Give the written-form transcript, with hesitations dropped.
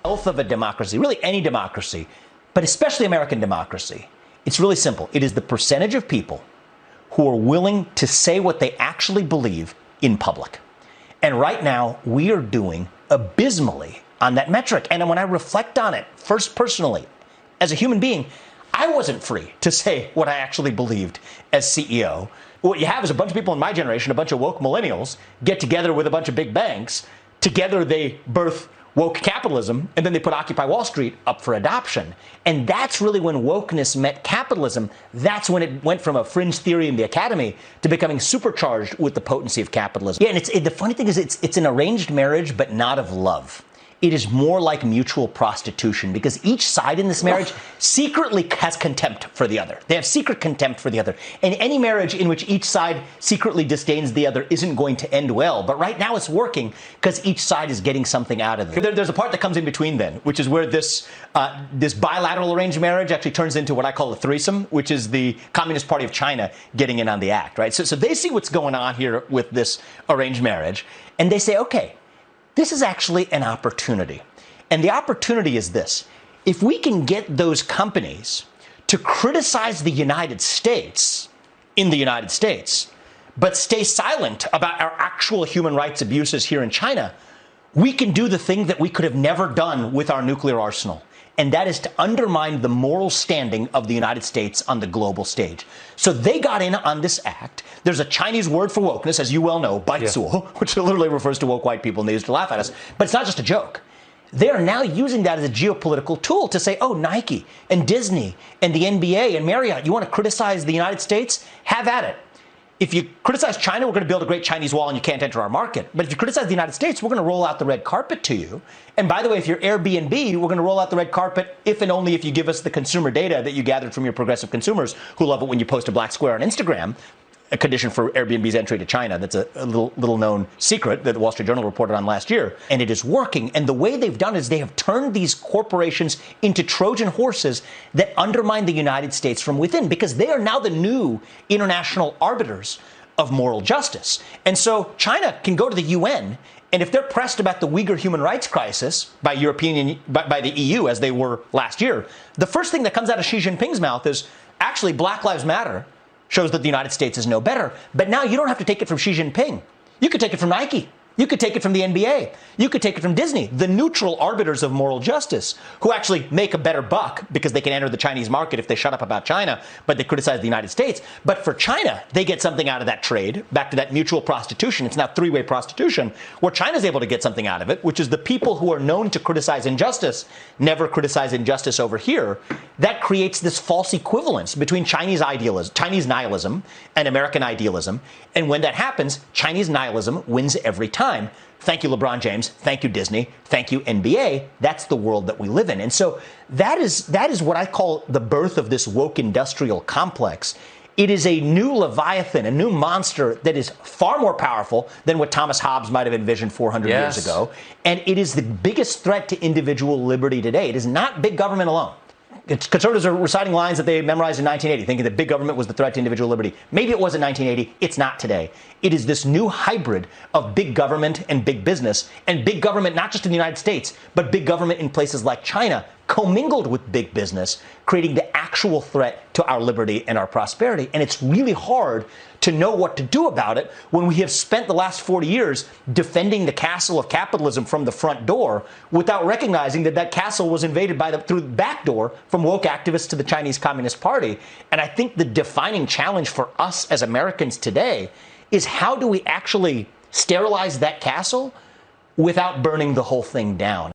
Health of a democracy, really any democracy, but especially American democracy, it's really simple. It is the percentage of people who are willing to say what they actually believe in public. And right now, we are doing abysmally on that metric. And when I reflect on it, first personally, as a human being, I wasn't free to say what I actually believed as CEO. What you have is a bunch of people in my generation, a bunch of woke millennials, get together with a bunch of big banks. Together, they birth woke capitalism, and then they put Occupy Wall Street up for adoption. And that's really when wokeness met capitalism. That's when it went from a fringe theory in the academy to becoming supercharged with the potency of capitalism. Yeah, and the funny thing is it's an arranged marriage, but not of love. It is more like mutual prostitution because each side in this marriage secretly has contempt for the other. They have secret contempt for the other. And any marriage in which each side secretly disdains the other isn't going to end well. But right now it's working because each side is getting something out of it. There's a part that comes in between then, which is where this bilateral arranged marriage actually turns into what I call a threesome, which is the Communist Party of China getting in on the act, right? So they see what's going on here with this arranged marriage, and they say, okay, this is actually an opportunity. And the opportunity is this. If we can get those companies to criticize the United States in the United States, but stay silent about our actual human rights abuses here in China, we can do the thing that we could have never done with our nuclear arsenal. And that is to undermine the moral standing of the United States on the global stage. So they got in on this act. There's a Chinese word for wokeness, as you well know, baizuo, which literally refers to woke white people, and they used to laugh at us. But it's not just a joke. They are now using that as a geopolitical tool to say, oh, Nike and Disney and the NBA and Marriott, you want to criticize the United States? Have at it. If you criticize China, we're going to build a great Chinese wall and you can't enter our market. But if you criticize the United States, we're going to roll out the red carpet to you. And by the way, if you're Airbnb, we're going to roll out the red carpet if and only if you give us the consumer data that you gathered from your progressive consumers who love it when you post a black square on Instagram, a condition for Airbnb's entry to China. That's a little known secret that the Wall Street Journal reported on last year. And it is working. And the way they've done is they have turned these corporations into Trojan horses that undermine the United States from within because they are now the new international arbiters of moral justice. And so China can go to the UN, and if they're pressed about the Uyghur human rights crisis by the EU, as they were last year, the first thing that comes out of Xi Jinping's mouth is, actually, Black Lives Matter shows that the United States is no better. But now you don't have to take it from Xi Jinping. You could take it from Nike. You could take it from the NBA. You could take it from Disney, the neutral arbiters of moral justice, who actually make a better buck because they can enter the Chinese market if they shut up about China, but they criticize the United States. But for China, they get something out of that trade, back to that mutual prostitution. It's now three-way prostitution, where China's able to get something out of it, which is the people who are known to criticize injustice never criticize injustice over here. That creates this false equivalence between Chinese nihilism and American idealism. And when that happens, Chinese nihilism wins every time. Thank you, LeBron James. Thank you, Disney. Thank you, NBA. That's the world that we live in. And so that is what I call the birth of this woke industrial complex. It is a new Leviathan, a new monster that is far more powerful than what Thomas Hobbes might have envisioned 400 years ago. And it is the biggest threat to individual liberty today. It is not big government alone. Conservatives are reciting lines that they memorized in 1980, thinking that big government was the threat to individual liberty. Maybe it was in 1980. It's not today. It is this new hybrid of big government and big business, and big government not just in the United States, but big government in places like China, commingled with big business, creating the actual threat to our liberty and our prosperity. And it's really hard to know what to do about it when we have spent the last 40 years defending the castle of capitalism from the front door without recognizing that that castle was invaded through the back door from woke activists to the Chinese Communist Party. And I think the defining challenge for us as Americans today is how do we actually sterilize that castle without burning the whole thing down?